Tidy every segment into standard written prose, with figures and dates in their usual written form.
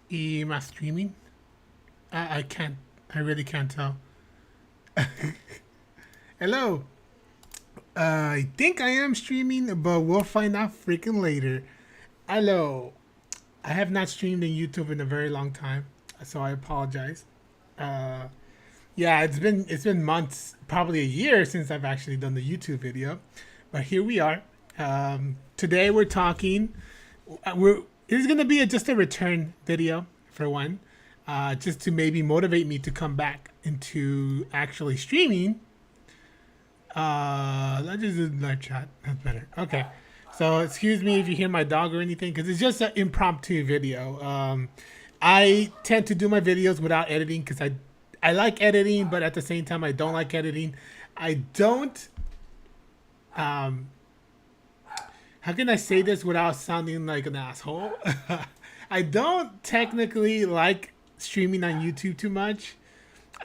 Am I streaming? I can't. I really can't tell. Hello. I think I am streaming, but we'll find out freaking later. Hello. I have not streamed on YouTube in a very long time, so I apologize. Uh, yeah, it's been months, probably a year since I've actually done the YouTube video, but here we are. Today we're talking. We're This is gonna be just a return video for one, just to maybe motivate me to come back into actually streaming. Let's just do live chat. That's better. Okay. So excuse me if you hear my dog or anything, because it's just an impromptu video. I tend to do my videos without editing because I like editing, but at the same time I don't like editing. I don't. Um, how can I say this without sounding like an asshole? I don't technically like streaming on YouTube too much.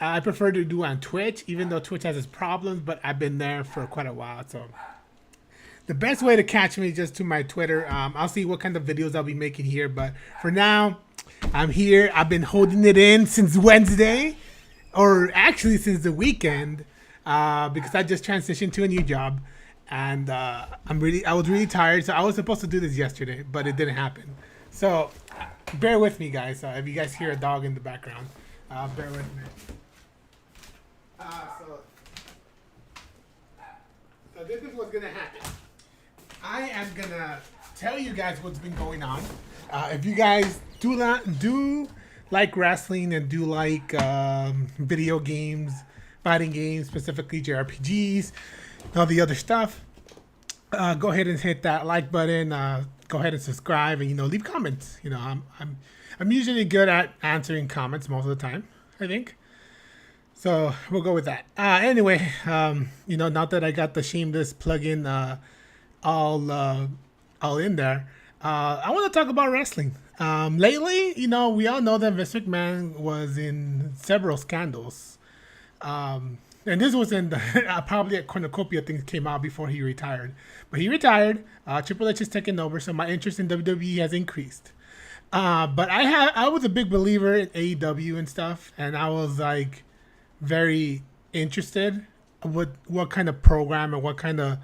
I prefer to do on Twitch, even though Twitch has its problems, but I've been there for quite a while. So the best way to catch me is just to my Twitter. I'll see what kind of videos I'll be making here. But for now, I'm here. I've been holding it in since Wednesday, or actually since the weekend, because I just transitioned to a new job. And I was really tired. So I was supposed to do this yesterday, but it didn't happen. So bear with me, guys. If you guys hear a dog in the background, bear with me. So, so this is what's gonna happen. I am gonna tell you guys what's been going on. If you guys do like wrestling and do like video games, fighting games, specifically JRPGs, all the other stuff, go ahead and hit that like button. Go ahead and subscribe, and leave comments. I'm usually good at answering comments most of the time, I think. So we'll go with that. Anyway, now that I got the Shameless plugin all all in there, I want to talk about wrestling. Lately, we all know that Vince McMahon was in several scandals. And this was in the probably a cornucopia of things came out before he retired. But he retired. Triple H is taking over, so my interest in WWE has increased. But I was a big believer in AEW and stuff, and I was like very interested what kind of program and what kind of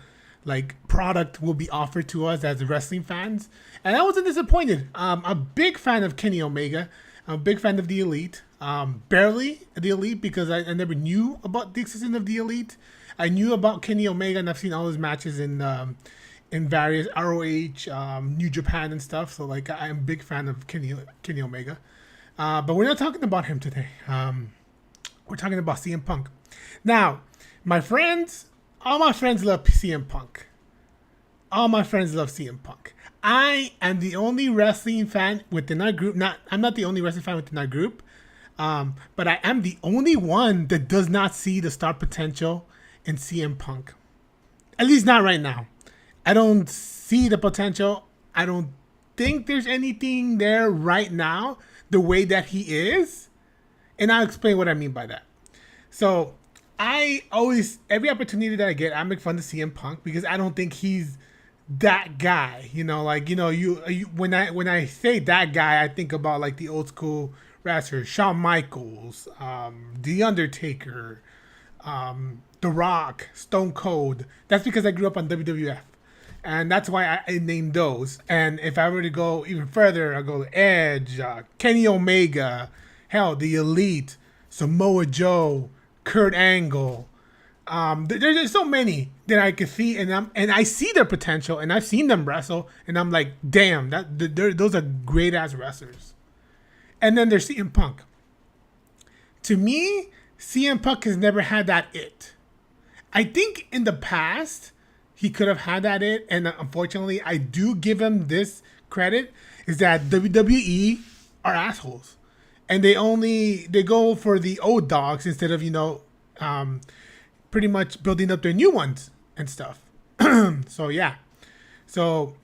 like product will be offered to us as wrestling fans. And I wasn't disappointed. I'm a big fan of Kenny Omega. I'm a big fan of the Elite. Barely the Elite because I never knew about the existence of the Elite. I knew about Kenny Omega and I've seen all his matches in various ROH, New Japan and stuff. So like I'm a big fan of Kenny Omega. But we're not talking about him today. We're talking about CM Punk. Now, all my friends love CM Punk. All my friends love CM Punk. I am the only wrestling fan within our group. I'm not the only wrestling fan within our group, but I am the only one that does not see the star potential in CM Punk. At least not right now. I don't see the potential. I don't think there's anything there right now the way that he is. And I'll explain what I mean by that. So every opportunity that I get, I make fun of CM Punk because I don't think he's that guy. When I say that guy, I think about like the old school wrestlers, Shawn Michaels, The Undertaker, The Rock, Stone Cold. That's because I grew up on WWF. And that's why I named those. And if I were to go even further, I'll go Edge, Kenny Omega, hell, the Elite, Samoa Joe, Kurt Angle. There's so many that I could see, and I see their potential, and I've seen them wrestle, and I'm like, damn, those are great ass wrestlers. And then there's CM Punk. To me, CM Punk has never had that it. I think in the past he could have had that it, and unfortunately, I do give him this credit is that WWE are assholes. And they go for the old dogs instead of pretty much building up their new ones and stuff. So yeah, so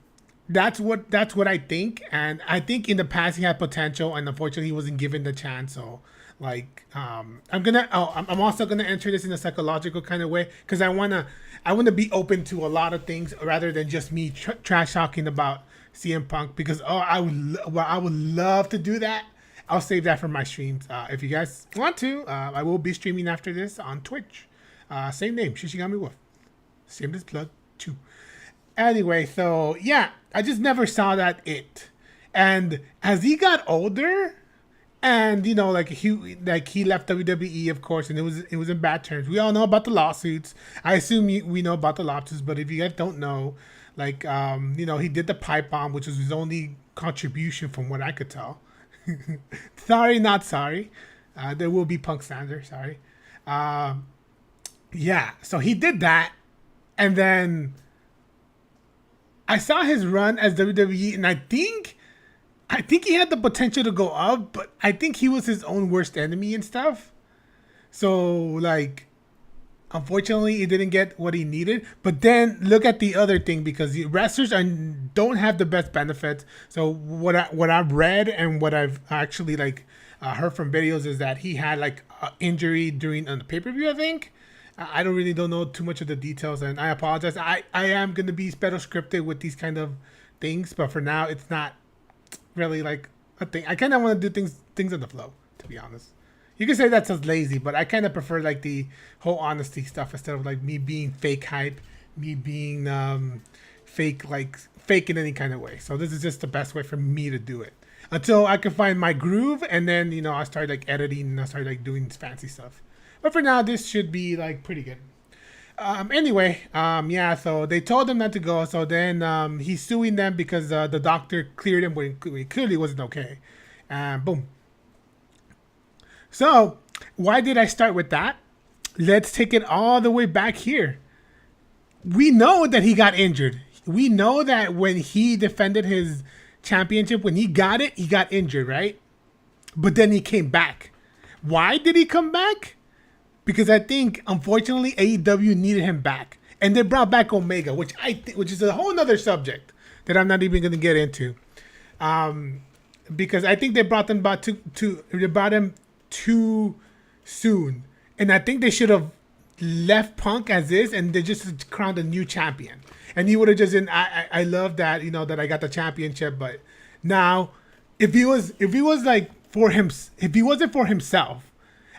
that's what I think, and I think in the past he had potential, and unfortunately he wasn't given the chance. So like I'm also gonna enter this in a psychological kind of way because I wanna be open to a lot of things rather than just me trash talking about CM Punk because I would love to do that. I'll save that for my streams. If you guys want to, I will be streaming after this on Twitch. Same name, Shishigami Wolf. Shameless plug too. Anyway, so yeah, I just never saw that it. And as he got older, and like he left WWE, of course, and it was in bad terms. We all know about the lawsuits. I assume we know about the lawsuits, but if you guys don't know, like he did the pipe bomb, which was his only contribution from what I could tell. Sorry, not sorry. There will be Punk Slander. Sorry. Yeah, so he did that, and then I saw his run as WWE, and I think he had the potential to go up, but I think he was his own worst enemy and stuff. So, like, unfortunately, he didn't get what he needed. But then look at the other thing, because the wrestlers don't have the best benefits. So what I've read and what I've actually heard from videos is that he had like an injury during the pay-per-view, I think. I don't know too much of the details, and I apologize. I am going to be better scripted with these kind of things, but for now, it's not really like a thing. I kind of want to do things on the flow, to be honest. You can say that sounds lazy, but I kind of prefer like the whole honesty stuff instead of like me being fake hype, me being fake in any kind of way. So this is just the best way for me to do it until I can find my groove, and then I start like editing and I start like doing fancy stuff. But for now, this should be like pretty good. Anyway, yeah, so they told him not to go. So then he's suing them because the doctor cleared him when he clearly wasn't okay. And boom. So why did I start with that? Let's take it all the way back here. We know that he got injured. We know that when he defended his championship, when he got it, he got injured, right? But then he came back. Why did he come back? Because I think, unfortunately, AEW needed him back, and they brought back Omega, which is a whole other subject that I'm not even going to get into, because I think they brought him too soon, and I think they should have left Punk as is, and they just crowned a new champion, and he would have just. I love that that I got the championship, but now if he wasn't for himself,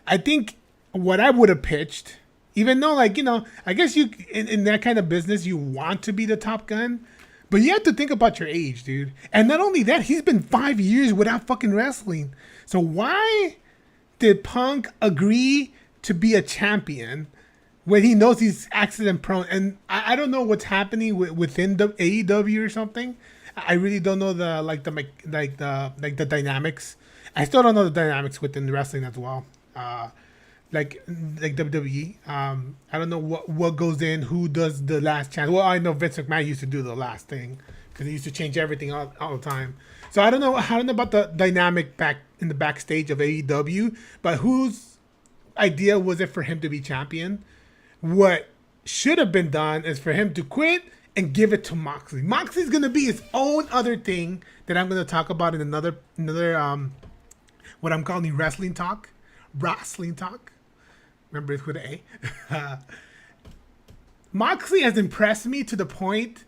I think. What I would have pitched, even though I guess you in that kind of business you want to be the top gun, but you have to think about your age, dude. And not only that, he's been 5 years without fucking wrestling. So why did Punk agree to be a champion when he knows he's accident prone? And I don't know what's happening within the AEW or something. I really don't know the dynamics. I still don't know the dynamics within wrestling as well. Like WWE. I don't know what goes in, who does the last chance. Well, I know Vince McMahon used to do the last thing because he used to change everything all the time. So I don't know about the dynamic back in the backstage of AEW, but whose idea was it for him to be champion? What should have been done is for him to quit and give it to Moxley. Moxley's gonna be his own other thing that I'm gonna talk about in another what I'm calling wrestling talk. Remember, it's with an A. Moxley has impressed me to the point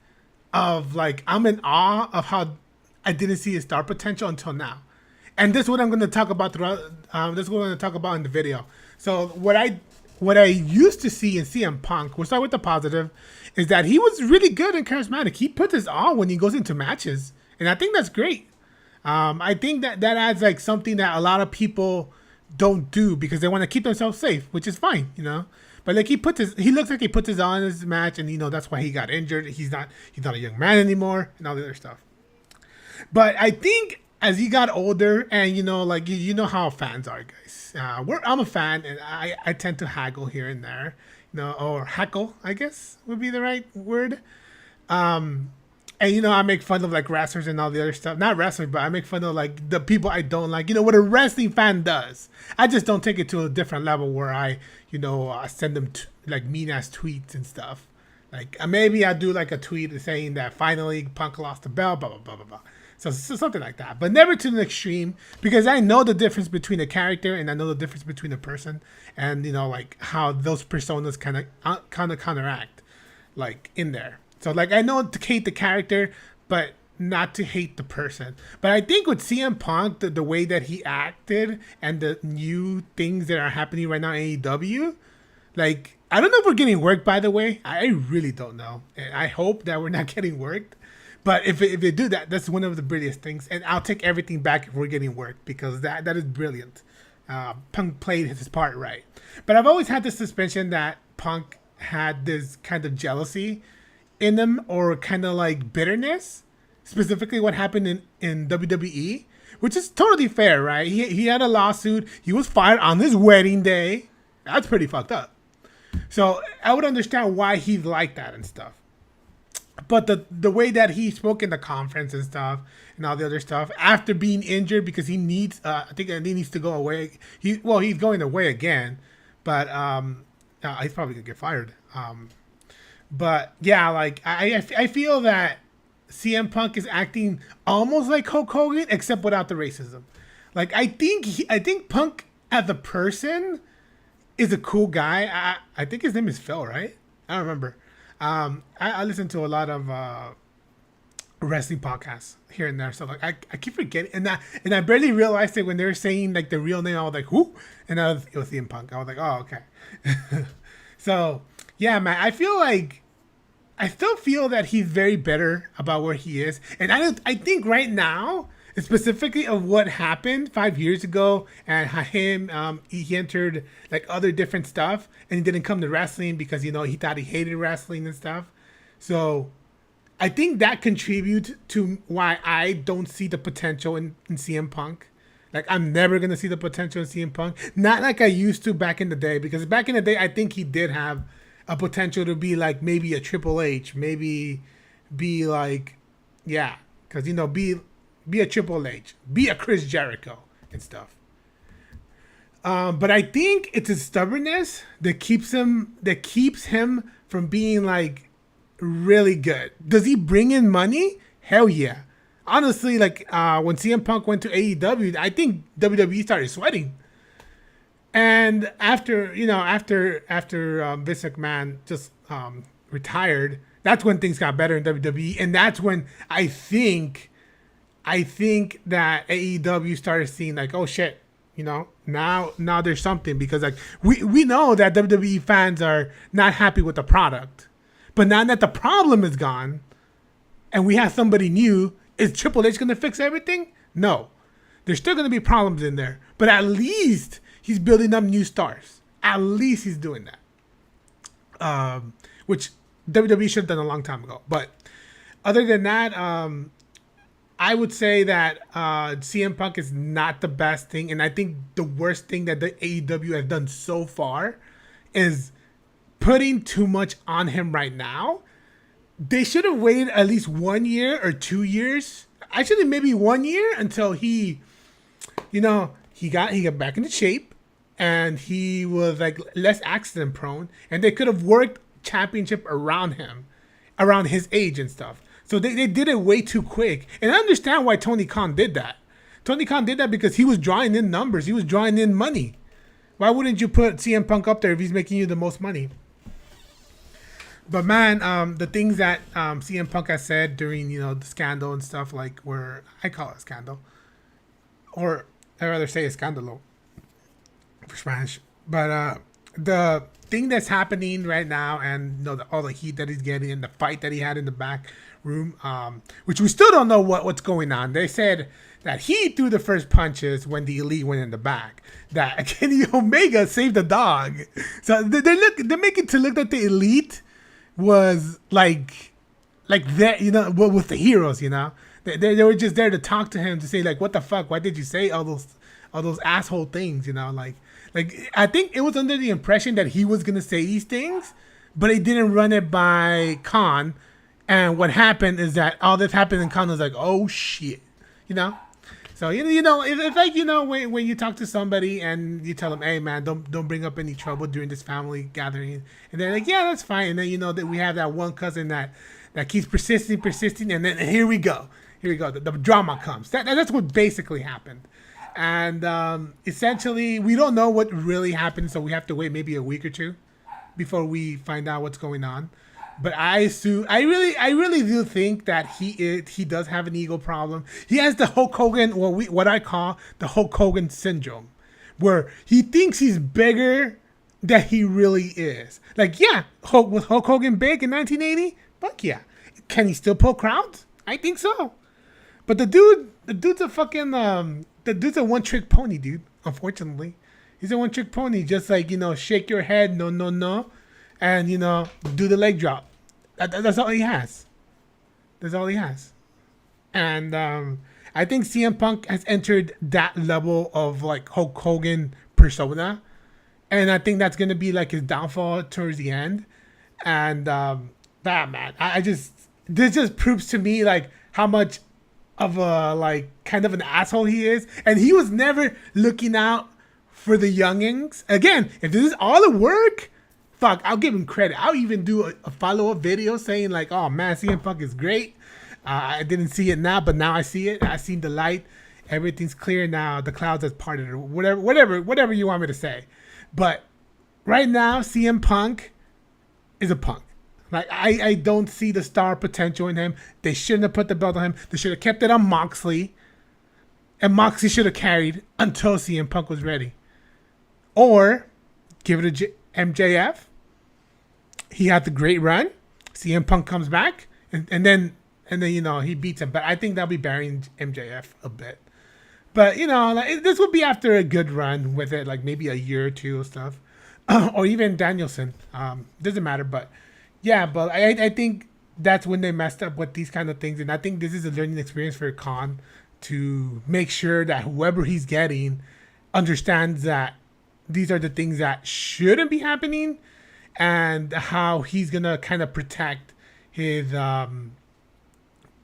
of I'm in awe of how I didn't see his star potential until now. And this is what I'm going to talk about throughout. This is what I'm going to talk about in the video. So what I used to see in CM Punk, we'll start with the positive, is that he was really good and charismatic. He puts his all when he goes into matches, and I think that's great. I think that adds something that a lot of people don't do because they want to keep themselves safe, which is fine, But he looks like he puts his all in his match, and that's why he got injured. He's not a young man anymore, and all the other stuff. But I think as he got older, and how fans are, guys. I'm a fan, and I tend to haggle here and there, or heckle, I guess would be the right word. And I make fun of wrestlers and all the other stuff. Not wrestlers, but I make fun of the people I don't like. What a wrestling fan does. I just don't take it to a different level where I send them mean ass tweets and stuff. Maybe I do a tweet saying that finally Punk lost the belt, blah blah blah blah blah. So something like that, but never to the extreme, because I know the difference between a character and I know the difference between a person, and how those personas kind of counteract in there. So I know to hate the character, but not to hate the person. But I think with CM Punk, the way that he acted and the new things that are happening right now in AEW, like, I don't know if we're getting worked, by the way. I really don't know. And I hope that we're not getting worked. But if they do that, that's one of the brilliant things. And I'll take everything back if we're getting worked, because that is brilliant. Punk played his part right. But I've always had this suspicion that Punk had this kind of jealousy in him, or kind of like bitterness, specifically what happened in WWE, which is totally fair, right? He had a lawsuit. He was fired on his wedding day. That's pretty fucked up. So I would understand why he's like that and stuff. But the way that he spoke in the conference and stuff and all the other stuff after being injured, because he needs, I think he needs to go away. He's going away again, but he's probably gonna get fired. But yeah, like I feel that CM Punk is acting almost like Hulk Hogan, except without the racism. Like I think Punk as a person is a cool guy. I think his name is Phil, right? I don't remember. I listen to a lot of wrestling podcasts here and there, so like I keep forgetting, and I barely realized it when they were saying like the real name. I was like, who? And it was CM Punk. I was like, oh, okay. So yeah, man, I still feel that he's very better about where he is, and I think right now, specifically of what happened 5 years ago, and how he entered like other different stuff, and he didn't come to wrestling because he thought he hated wrestling and stuff. So I think that contributes to why I don't see the potential in CM Punk. Like, I'm never gonna see the potential in CM Punk, not like I used to back in the day, because back in the day I think he did have a potential to be like maybe a Triple H, maybe be like, yeah, because be a Triple H, be a Chris Jericho and stuff. But I think it's his stubbornness that keeps him from being like really good. Does he bring in money? Hell yeah. Honestly, like when CM Punk went to AEW, I think WWE started sweating. And after Vince McMahon just retired, that's when things got better in WWE, and that's when I think that AEW started seeing like, oh shit, now there's something, because like we know that WWE fans are not happy with the product, but now that the problem is gone, and we have somebody new, is Triple H gonna fix everything? No, there's still gonna be problems in there, but at least he's building up new stars. At least he's doing that, which WWE should have done a long time ago. But other than that, I would say that CM Punk is not the best thing, and I think the worst thing that the AEW has done so far is putting too much on him right now. They should have waited at least 1 year or 2 years. Actually, maybe 1 year until he got back into shape, and he was like less accident prone, and they could have worked championship around him, around his age and stuff. So they did it way too quick. And I understand why Tony Khan did that. Tony Khan did that because he was drawing in numbers. He was drawing in money. Why wouldn't you put CM Punk up there if he's making you the most money? But man, the things that CM Punk has said during, the scandal and stuff, like, where I call it a scandal, or I'd rather say a scandalo for Spanish. But the thing that's happening right now, and all the heat that he's getting, and the fight that he had in the back room, which we still don't know what's going on. They said that he threw the first punches when the Elite went in the back. That Kenny Omega saved the dog. So they're making it to look like the Elite was like that, with the heroes, They were just there to talk to him, to say like, what the fuck? Why did you say all those asshole things? Like I think it was under the impression that he was gonna say these things, but he didn't run it by Khan. And what happened is that all this happened, and Khan was like, oh shit, So it's like, when you talk to somebody and you tell them, hey man, don't bring up any trouble during this family gathering, and they're like, yeah, that's fine. And then that we have that one cousin that keeps persisting, and then here we go, the drama comes. That's what basically happened. And essentially, we don't know what really happened, so we have to wait maybe a week or two before we find out what's going on. But I really do think that he does have an ego problem. He has the Hulk Hogan, what I call the Hulk Hogan syndrome, where he thinks he's bigger than he really is. Like, yeah, was Hulk Hogan big in 1980? Fuck yeah. Can he still pull crowds? I think so. But the dude's a fucking the dude's a one trick pony, dude. Unfortunately, he's a one trick pony. Just like, shake your head, no, no, no, and do the leg drop. That's all he has. That's all he has. And I think CM Punk has entered that level of like Hulk Hogan persona, and I think that's gonna be like his downfall towards the end. And man, this just proves to me like how much of a like kind of an asshole he is, and he was never looking out for the youngins. Again, if this is all the work, fuck, I'll give him credit. I'll even do a follow-up video saying like, oh man, CM Punk is great. I didn't see it now, but now I see it. I seen the light. Everything's clear now. The clouds has parted, or whatever you want me to say. But right now, CM Punk is a punk. Like, I don't see the star potential in him. They shouldn't have put the belt on him. They should have kept it on Moxley. And Moxley should have carried until CM Punk was ready. Or give it to MJF. He had the great run. CM Punk comes back. And then he beats him. But I think that'll be burying MJF a bit. But, like, this will be after a good run with it. Like, maybe a year or two of stuff. Or even Danielson. Doesn't matter, but... Yeah, but I think that's when they messed up with these kind of things. And I think this is a learning experience for Khan to make sure that whoever he's getting understands that these are the things that shouldn't be happening and how he's going to kind of protect his,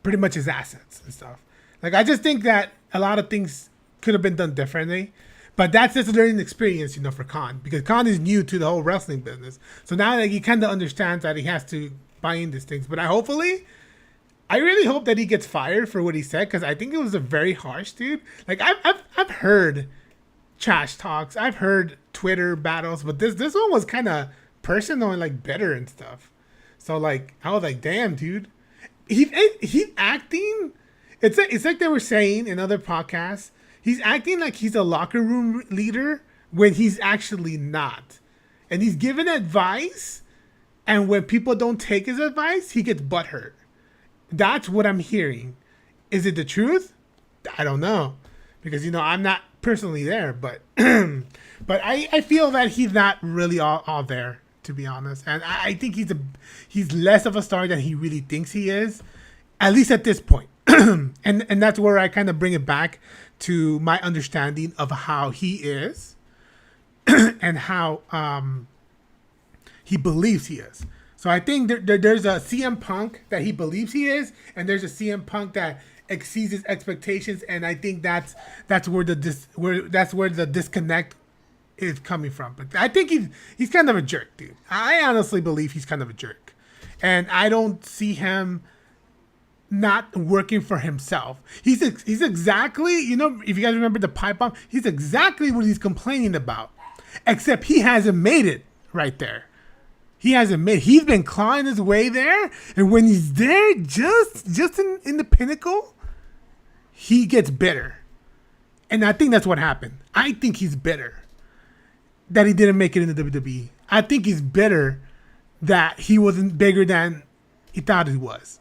pretty much his assets and stuff. Like, I just think that a lot of things could have been done differently. But that's just a learning experience, for Khan. Because Khan is new to the whole wrestling business. So now he kind of understands that he has to buy in these things. But I really hope that he gets fired for what he said. Because I think it was a very harsh dude. Like, I've heard trash talks. I've heard Twitter battles. But this one was kind of personal and, like, bitter and stuff. So, like, I was like, damn, dude. He's acting... It's like they were saying in other podcasts. He's acting like he's a locker room leader when he's actually not. And he's giving advice, and when people don't take his advice, he gets butthurt. That's what I'm hearing. Is it the truth? I don't know. Because, I'm not personally there, but but I feel that he's not really all there, to be honest. And I think he's less of a star than he really thinks he is, at least at this point. and that's where I kind of bring it back to my understanding of how he is and how he believes he is. So I think there's a CM Punk that he believes he is, and there's a CM Punk that exceeds his expectations, and I think that's where the disconnect is coming from. But I think he's kind of a jerk, dude. I honestly believe he's kind of a jerk, and I don't see him not working for himself. He's exactly, if you guys remember the pipe bomb, he's exactly what he's complaining about. Except he hasn't made it right there. He's been clawing his way there, and when he's there, just in the pinnacle, he gets bitter. And I think that's what happened. I think he's bitter that he didn't make it in the WWE. I think he's bitter that he wasn't bigger than he thought he was.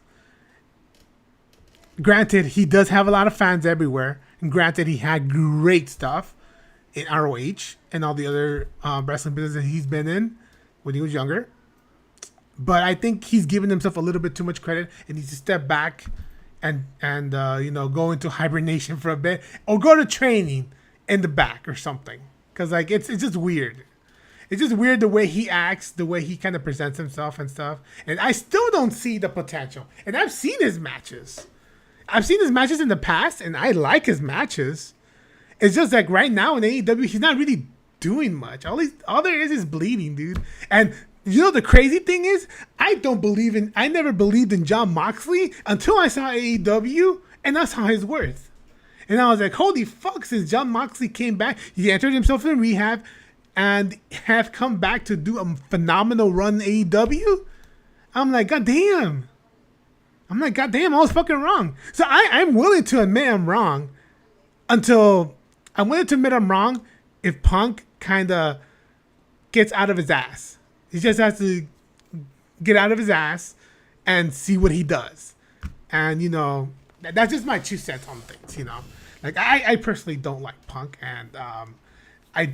Granted, he does have a lot of fans everywhere. And granted, he had great stuff in ROH and all the other wrestling businesses he's been in when he was younger. But I think he's giving himself a little bit too much credit and needs to step back and go into hibernation for a bit or go to training in the back or something. Because, like, it's just weird. It's just weird the way he acts, the way he kind of presents himself and stuff. And I still don't see the potential. And I've seen his matches. I've seen his matches in the past, and I like his matches. It's just like right now in AEW, he's not really doing much. All there is bleeding, dude. And the crazy thing is, I never believed in Jon Moxley until I saw AEW, and I saw his worth. And I was like, holy fuck, since Jon Moxley came back, he entered himself in rehab and have come back to do a phenomenal run in AEW. I'm like, God damn. God damn, I was fucking wrong. So I'm willing to admit I'm wrong until I'm willing to admit I'm wrong if Punk kind of gets out of his ass. He just has to get out of his ass and see what he does. And, you know, that's just my 2 cents on things, you know. Like, I personally don't like Punk. And, I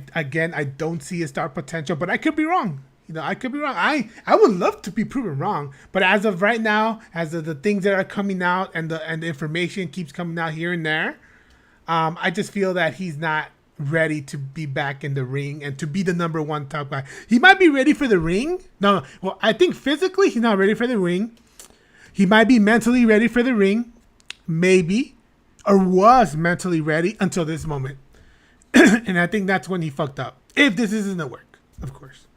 don't see his star potential, but I could be wrong. You know, I could be wrong. I would love to be proven wrong, but as of right now, as of the things that are coming out and the information keeps coming out here and there, I just feel that he's not ready to be back in the ring and to be the number one top guy. He might be ready for the ring. No, well, I think physically he's not ready for the ring. He might be mentally ready for the ring, maybe, or was mentally ready until this moment. And I think that's when he fucked up. If this isn't a work, of course.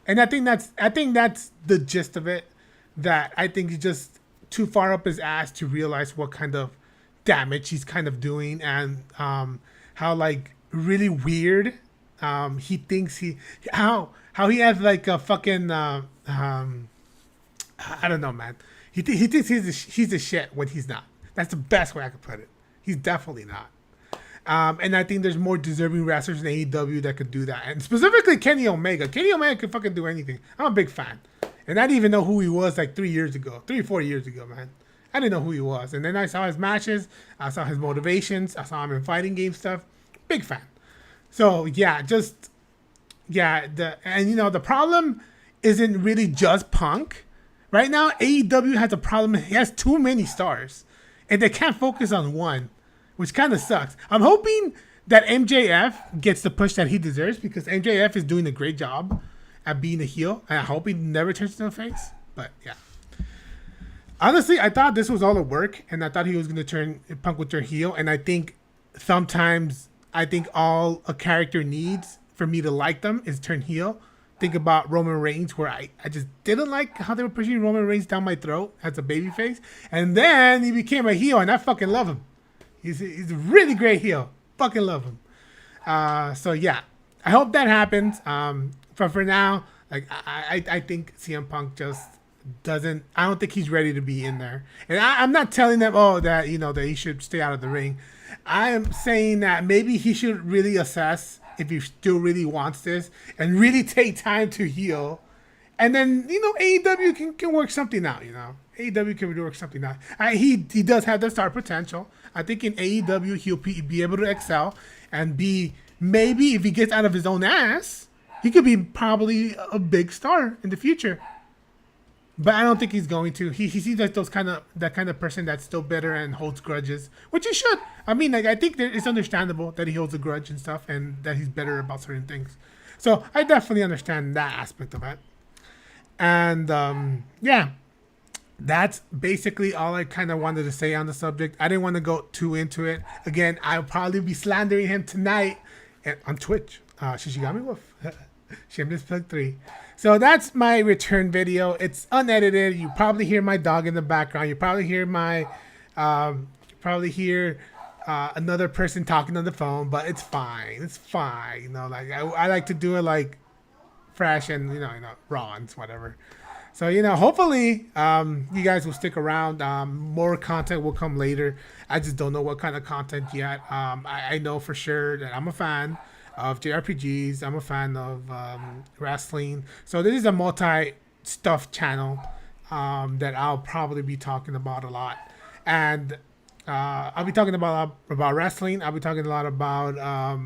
And I think that's the gist of it. That I think he's just too far up his ass to realize what kind of damage he's kind of doing, and how like really weird he thinks how he has like a fucking I don't know, man. He thinks he's the shit when he's not. That's the best way I could put it. He's definitely not. And I think there's more deserving wrestlers in AEW that could do that. And specifically Kenny Omega. Kenny Omega could fucking do anything. I'm a big fan. And I didn't even know who he was like 3 or 4 years ago, man. I didn't know who he was. And then I saw his matches. I saw his motivations. I saw him in fighting game stuff. Big fan. So, yeah, and you know, the problem isn't really just Punk. Right now, AEW has a problem. He has too many stars. And they can't focus on one, which kind of sucks. I'm hoping that MJF gets the push that he deserves, because MJF is doing a great job at being a heel. And I hope he never turns into a face. But yeah. Honestly, I thought this was all a work, and I thought Punk would turn heel. And I think sometimes all a character needs for me to like them is turn heel. Think about Roman Reigns, where I just didn't like how they were pushing Roman Reigns down my throat as a babyface. And then he became a heel, and I fucking love him. He's a really great heel. Fucking love him. So yeah, I hope that happens. But for now, like I think CM Punk just doesn't. I don't think he's ready to be in there. And I'm not telling them that that he should stay out of the ring. I am saying that maybe he should really assess if he still really wants this and really take time to heal. And then AEW can work something out. AEW can work something out. He does have the star potential. I think in AEW he'll be able to excel and be, maybe if he gets out of his own ass, he could be probably a big star in the future. But I don't think he's going to. He seems like that kind of person that's still bitter and holds grudges, which he should. I mean, like, I think it's understandable that he holds a grudge and stuff, and that he's bitter about certain things. So I definitely understand that aspect of it. And yeah, that's basically all I kind of wanted to say on the subject. I didn't want to go too into it. Again, I'll probably be slandering him tonight on Twitch. Shishigami Wolf. Shameless plug 3. So that's my return video. It's unedited. You probably hear my dog in the background. You probably hear another person talking on the phone, but it's fine. It's fine. Like I like to do it like fresh and raw and whatever. So hopefully you guys will stick around. More content will come later. I just don't know what kind of content yet. I know for sure that I'm a fan of JRPGs. I'm a fan of wrestling. So this is a multi-stuff channel that I'll probably be talking about a lot. And I'll be talking about wrestling. I'll be talking a lot about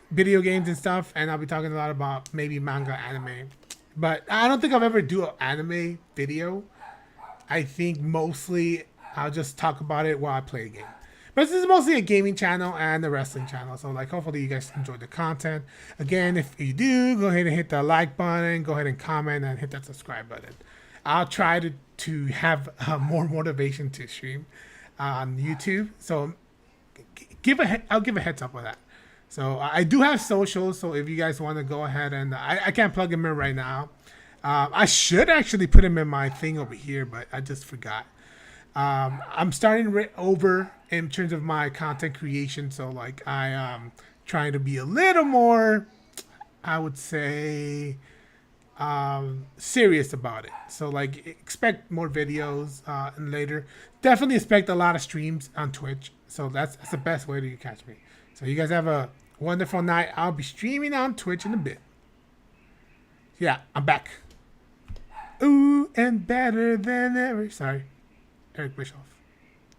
video games and stuff. And I'll be talking a lot about maybe manga, anime. But I don't think I'll ever do an anime video. I think mostly I'll just talk about it while I play a game. But this is mostly a gaming channel and a wrestling channel. So like, hopefully you guys enjoy the content. Again, if you do, go ahead and hit the like button. Go ahead and comment and hit that subscribe button. I'll try to have more motivation to stream on YouTube. So I'll give a heads up on that. So I do have socials. So if you guys want to go ahead and I can't plug them in right now. I should actually put them in my thing over here, but I just forgot. I'm starting over in terms of my content creation. So like I am trying to be a little more, I would say, serious about it. So like expect more videos and later. Definitely expect a lot of streams on Twitch. So that's the best way to catch me. So you guys have a wonderful night. I'll be streaming on Twitch in a bit. Yeah, I'm back. Ooh, and better than ever. Sorry, Eric Bischoff.